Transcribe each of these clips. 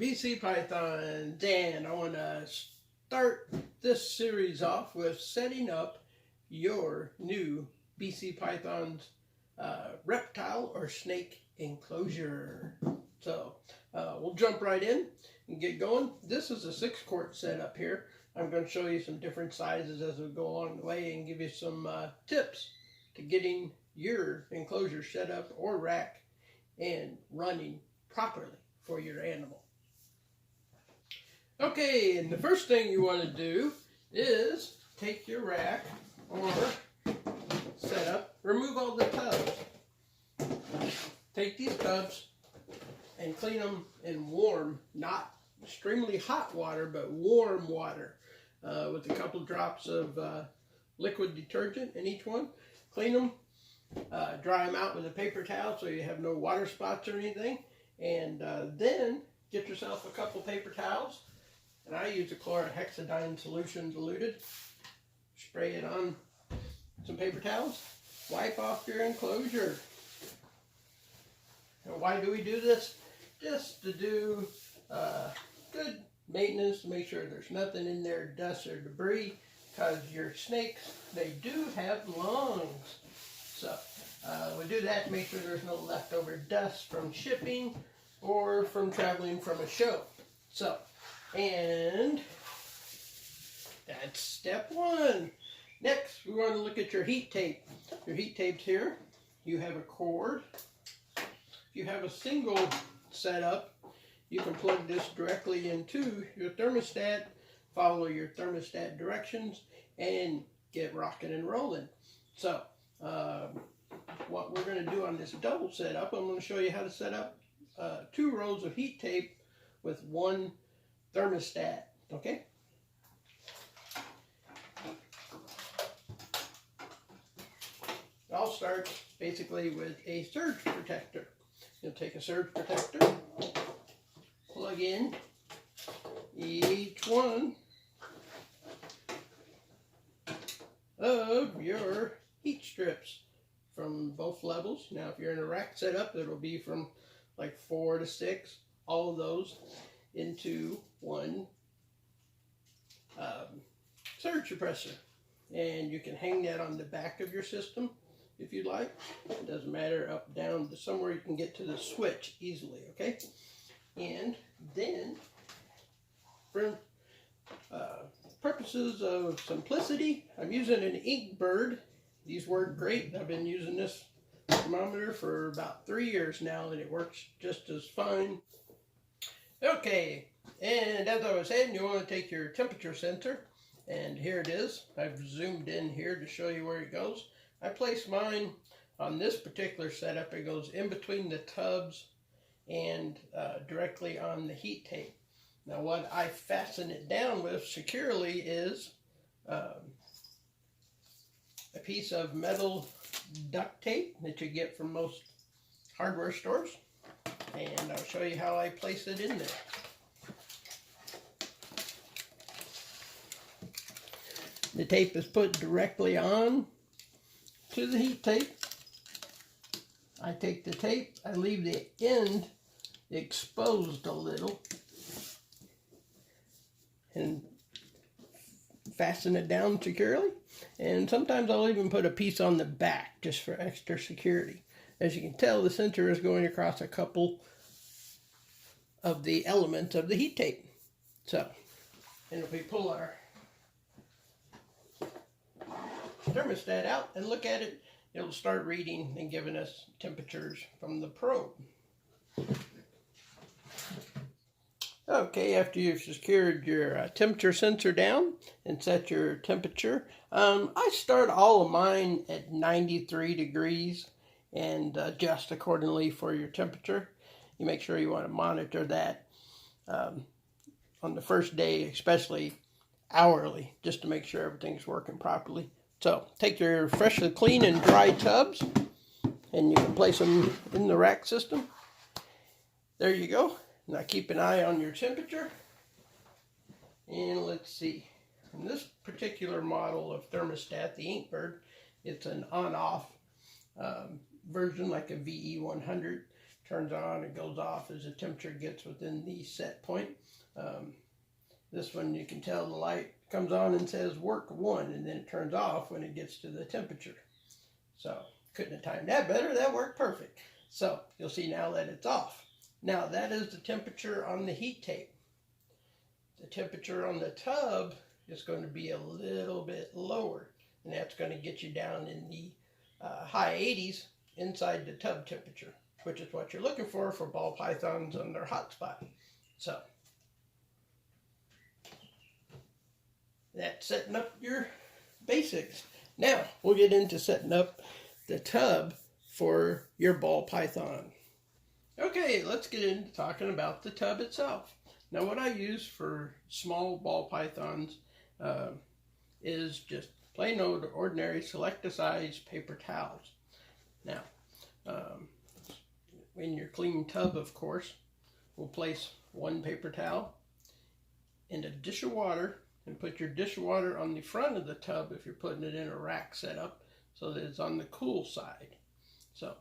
BC Pythons, and I want to start this series off with setting up your new BC Pythons reptile or snake enclosure. So we'll jump right in and get going. This is a 6-quart setup here. I'm going to show you some different sizes as we go along the way and give you some tips to getting your enclosure set up or rack and running properly for your animal. Okay, and the first thing you want to do is take your rack or setup, remove all the tubs. Take these tubs and clean them in warm, not extremely hot water, but warm water with a couple drops of liquid detergent in each one. Clean them, dry them out with a paper towel so you have no water spots or anything. And then get yourself a couple paper towels, and I use a chlorhexidine solution diluted. Spray it on some paper towels, wipe off your enclosure. And why do we do this? Just to do good maintenance, to make sure there's nothing in there, dust or debris, because your snakes, they do have lungs. So we do that to make sure there's no leftover dust from shipping or from traveling from a show. So, and that's step one. Next, we want to look at your heat tape. Your heat tape's here. You have a cord. If you have a single setup, you can plug this directly into your thermostat, follow your thermostat directions, and get rocking and rolling. So, what we're going to do on this double setup, I'm going to show you how to set up 2 rows of heat tape with 1 thermostat, okay? It all starts basically with a surge protector. You'll take a surge protector, plug in each one of your heat strips from both levels. Now, if you're in a rack setup, it'll be from like 4 to 6, all of those into one surge suppressor. And you can hang that on the back of your system if you like. It doesn't matter, up, down, to somewhere you can get to the switch easily, okay? And then, for purposes of simplicity, I'm using an Inkbird. These work great. I've been using this thermometer for about 3 years now, and it works just as fine. Okay, and as I was saying, you want to take your temperature sensor, and here it is. I've zoomed in here to show you where it goes. I place mine on this particular setup. It goes in between the tubs and directly on the heat tape. Now, what I fasten it down with securely is a piece of metal duct tape that you get from most hardware stores, and I'll show you how I place it in there. The tape is put directly on to the heat tape. I take the tape, I leave the end exposed a little, and fasten it down securely. And sometimes I'll even put a piece on the back just for extra security. As you can tell, the sensor is going across a couple of the elements of the heat tape. So, and if we pull our thermostat out and look at it, it'll start reading and giving us temperatures from the probe. Okay, after you've secured your temperature sensor down and set your temperature, I start all of mine at 93 degrees and adjust accordingly for your temperature. You make sure you want to monitor that on the first day, especially hourly, just to make sure everything's working properly. So take your freshly clean and dry tubs, and you can place them in the rack system. There you go. Now keep an eye on your temperature. And let's see. In this particular model of thermostat, the Inkbird, it's an on-off version like a VE100. turns on and goes off as the temperature gets within the set point. This one you can tell the light comes on and says work 1, and then it turns off when it gets to the temperature. So couldn't have timed that better. That worked perfect. So you'll see now that it's off. Now that is the temperature on the heat tape. The temperature on the tub is going to be a little bit lower, and that's going to get you down in the high 80s inside the tub temperature, which is what you're looking for ball pythons on their hot spot. So that's setting up your basics. Now we'll get into setting up the tub for your ball python. Okay, let's get into talking about the tub itself. Now what I use for small ball pythons is just plain old ordinary select a size paper towels. Now in your clean tub, of course, we'll place 1 paper towel in a dish of water, and put your dish of water on the front of the tub if you're putting it in a rack setup, so that it's on the cool side. So,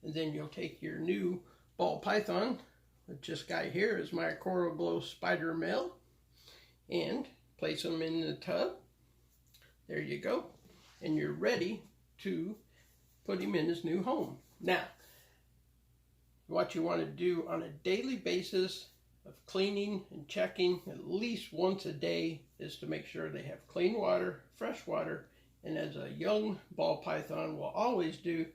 and then you'll take your new ball python, which this guy here is my Coral Glow Spider Male, and place them in the tub. There you go. And you're ready to put him in his new home. Now, what you want to do on a daily basis of cleaning and checking at least once a day is to make sure they have clean water, fresh water, and as a young ball python will always do,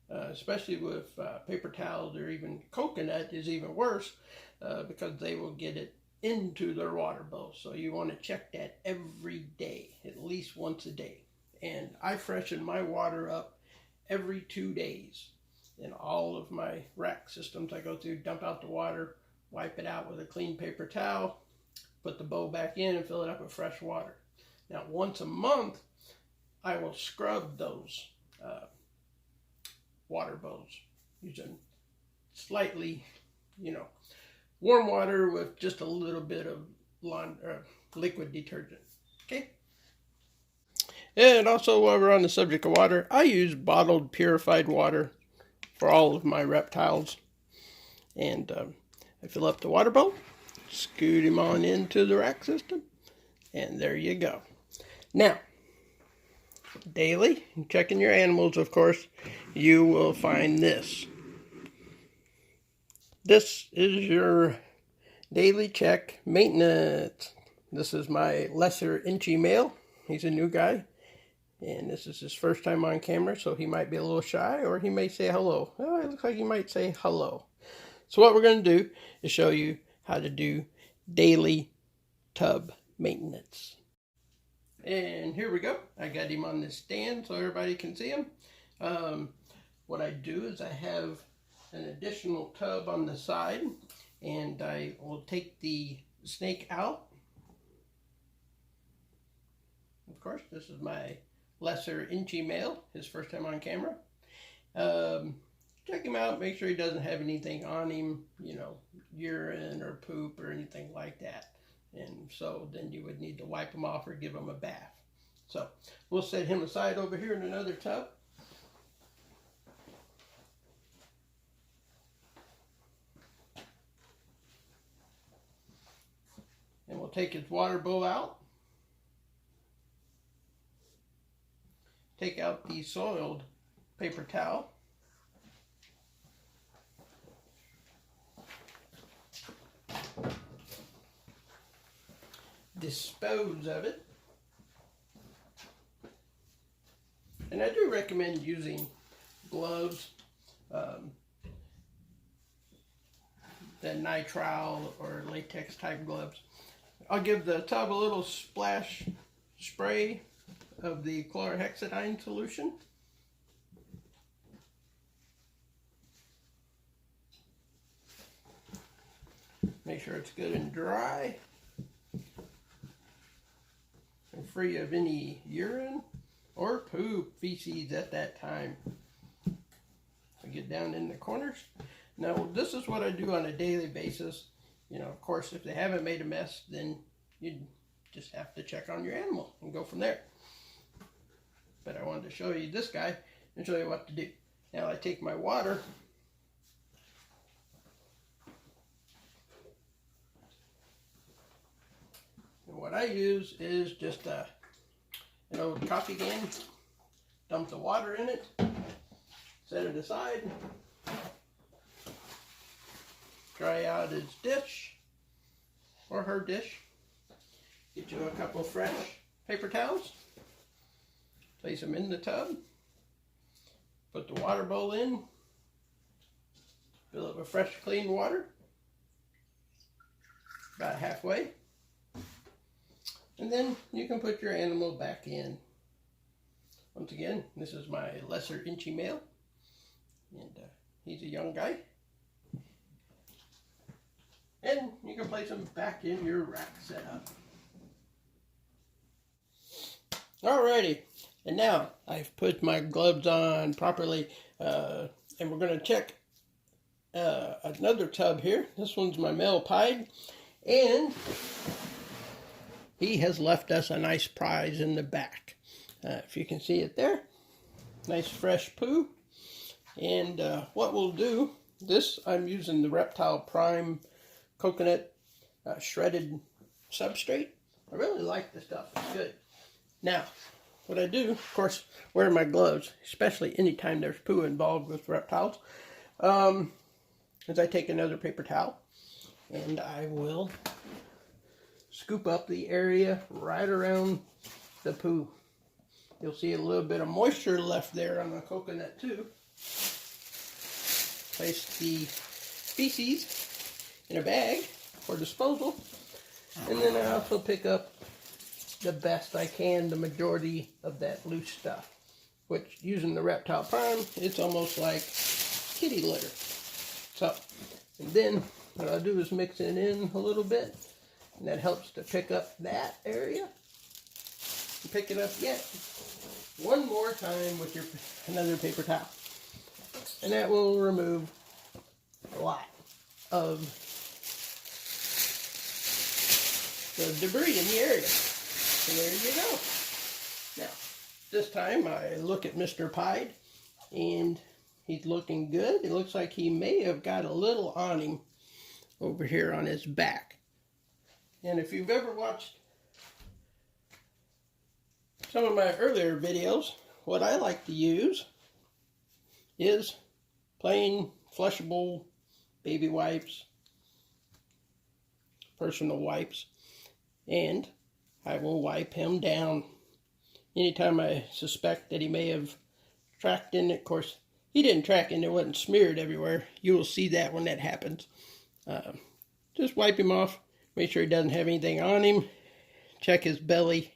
especially with paper towels or even coconut is even worse, because they will get it into their water bowl. So you want to check that every day, at least once a day. And I freshen my water up every 2 days. In all of my rack systems I go through, dump out the water, wipe it out with a clean paper towel, put the bowl back in and fill it up with fresh water. Now once a month I will scrub those water bowls using slightly, warm water with just a little bit of liquid detergent. Okay. And also, while we're on the subject of water, I use bottled purified water for all of my reptiles. And I fill up the water bowl, scoot him on into the rack system, and there you go. Now, daily, checking your animals, of course, you will find this. This is your daily check maintenance. This is my lesser inchy male. He's a new guy, and this is his first time on camera, so he might be a little shy, or he may say hello. Oh, it looks like he might say hello. So what we're going to do is show you how to do daily tub maintenance. And here we go. I got him on this stand so everybody can see him. What I do is I have an additional tub on the side, and I will take the snake out. Of course, this is my lesser inchy male, his first time on camera. Check him out, make sure he doesn't have anything on him, urine or poop or anything like that. And so then you would need to wipe him off or give him a bath. So we'll set him aside over here in another tub. And we'll take his water bowl out. Take out the soiled paper towel. Dispose of it. And I do recommend using gloves, the nitrile or latex type gloves. I'll give the tub a little splash spray of the chlorhexidine solution. Make sure it's good and dry and free of any urine or poop, feces at that time. I get down in the corners. Now, this is what I do on a daily basis. Of course, if they haven't made a mess, then you just have to check on your animal and go from there. But I wanted to show you this guy and show you what to do. Now I take my water what I use is just an old coffee can, dump the water in it, set it aside, dry out his dish or her dish, get you a couple fresh paper towels, place them in the tub, put the water bowl in, fill it with fresh clean water, about halfway, and then you can put your animal back in. Once again, this is my lesser inchy male, and he's a young guy. And you can place him back in your rack setup. Alrighty, and now I've put my gloves on properly, and we're going to check another tub here. This one's my male pied, and he has left us a nice prize in the back. If you can see it there, nice fresh poo. And what we'll do, this I'm using the Reptile Prime coconut shredded substrate. I really like this stuff, it's good. Now, what I do, of course, wear my gloves, especially anytime there's poo involved with reptiles, is I take another paper towel and I will scoop up the area right around the poo. You'll see a little bit of moisture left there on the coconut too. Place the feces in a bag for disposal, and then I also pick up the best I can, the majority of that loose stuff, which using the Reptile Prime, it's almost like kitty litter. So, and then what I'll do is mix it in a little bit, and that helps to pick up that area. And pick it up yet one more time with your another paper towel, and that will remove a lot of the debris in the area. And there you go. Now, this time I look at Mr. Pied, and he's looking good. It looks like he may have got a little on him over here on his back. And if you've ever watched some of my earlier videos, what I like to use is plain flushable baby wipes, personal wipes, and I will wipe him down anytime I suspect that he may have tracked in it. Of course, he didn't track in, it wasn't smeared everywhere. You will see that when that happens. Just wipe him off, make sure he doesn't have anything on him, check his belly.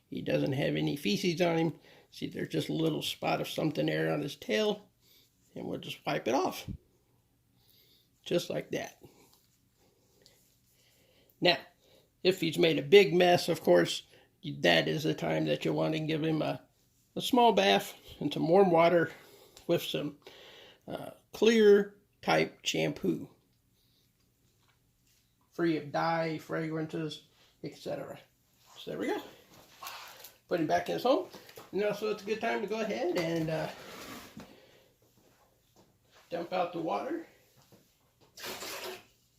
He doesn't have any feces on him. See, there's just a little spot of something there on his tail, and we'll just wipe it off. Just like that. Now, if he's made a big mess, of course, that is the time that you want to give him a small bath in some warm water with some clear type shampoo, free of dye, fragrances, etc. So there we go. Put him back in his home. Now, so it's a good time to go ahead and dump out the water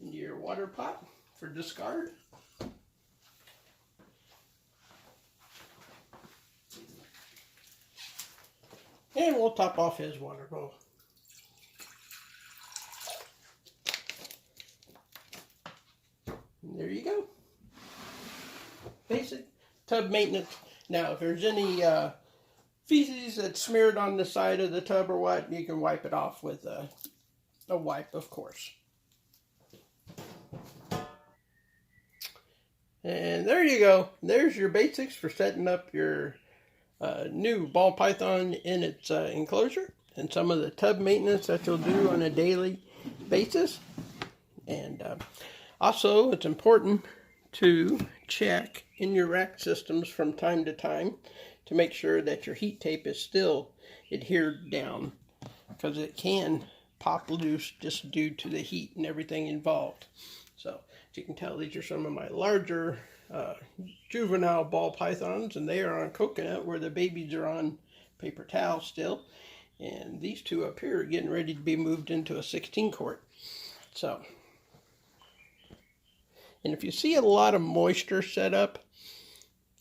into your water pot for discard. And we'll top off his water bowl. And there you go. Basic tub maintenance. Now, if there's any feces that's smeared on the side of the tub or what, you can wipe it off with a wipe, of course. And there you go. There's your basics for setting up your new ball python in its enclosure, and some of the tub maintenance that you'll do on a daily basis. And also, it's important to check in your rack systems from time to time to make sure that your heat tape is still adhered down, because it can pop loose just due to the heat and everything involved. So, as you can tell, these are some of my larger juvenile ball pythons, and they are on coconut where the babies are on paper towel still. And these two up here are getting ready to be moved into a 16 quart. So, And if you see a lot of moisture set up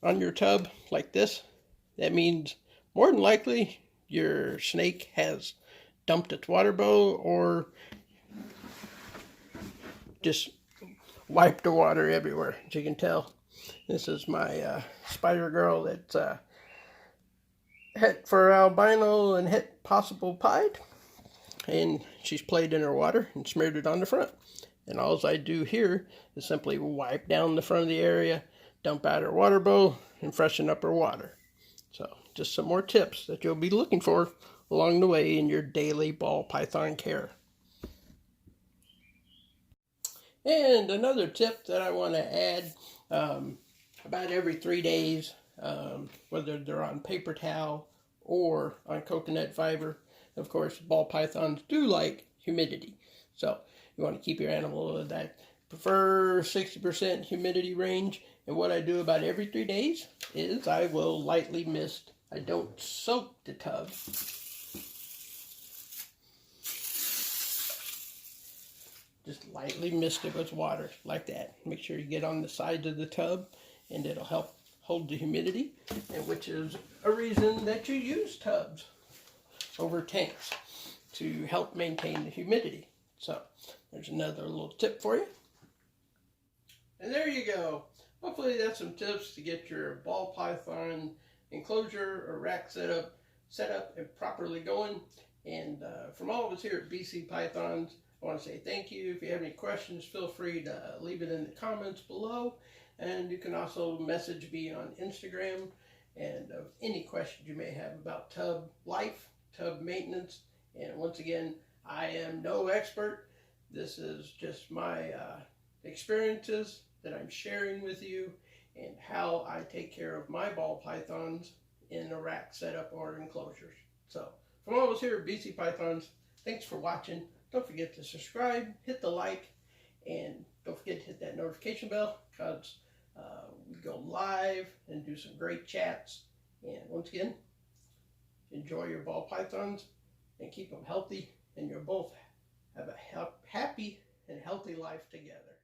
on your tub like this, that means more than likely your snake has dumped its water bowl or just wiped the water everywhere. As you can tell, this is my spider girl that's het for albino and het possible pied, and she's played in her water and smeared it on the front. And all I do here is simply wipe down the front of the area, dump out her water bowl, and freshen up her water. So just some more tips that you'll be looking for along the way in your daily ball python care. And another tip that I want to add, about every 3 days, whether they're on paper towel or on coconut fiber. Of course, ball pythons do like humidity. So you want to keep your animal in that prefer 60% humidity range. And what I do about every 3 days is I will lightly mist. I don't soak the tub. Just lightly mist it with water like that. Make sure you get on the sides of the tub, and it'll help hold the humidity, and which is a reason that you use tubs over tanks to help maintain the humidity. So there's another little tip for you. And there you go. Hopefully that's some tips to get your ball python enclosure or rack set up and properly going. And from all of us here at BC Pythons, I want to say thank you. If you have any questions, feel free to leave it in the comments below. And you can also message me on Instagram, and any questions you may have about tub life, tub maintenance. And once again, I am no expert. This is just my experiences that I'm sharing with you, and how I take care of my ball pythons in a rack setup or enclosures. So from all of us here at BC Pythons, thanks for watching. Don't forget to subscribe, hit the like, and don't forget to hit that notification bell, because we go live and do some great chats. And once again, enjoy your ball pythons and keep them healthy, and you'll both have a happy and healthy life together.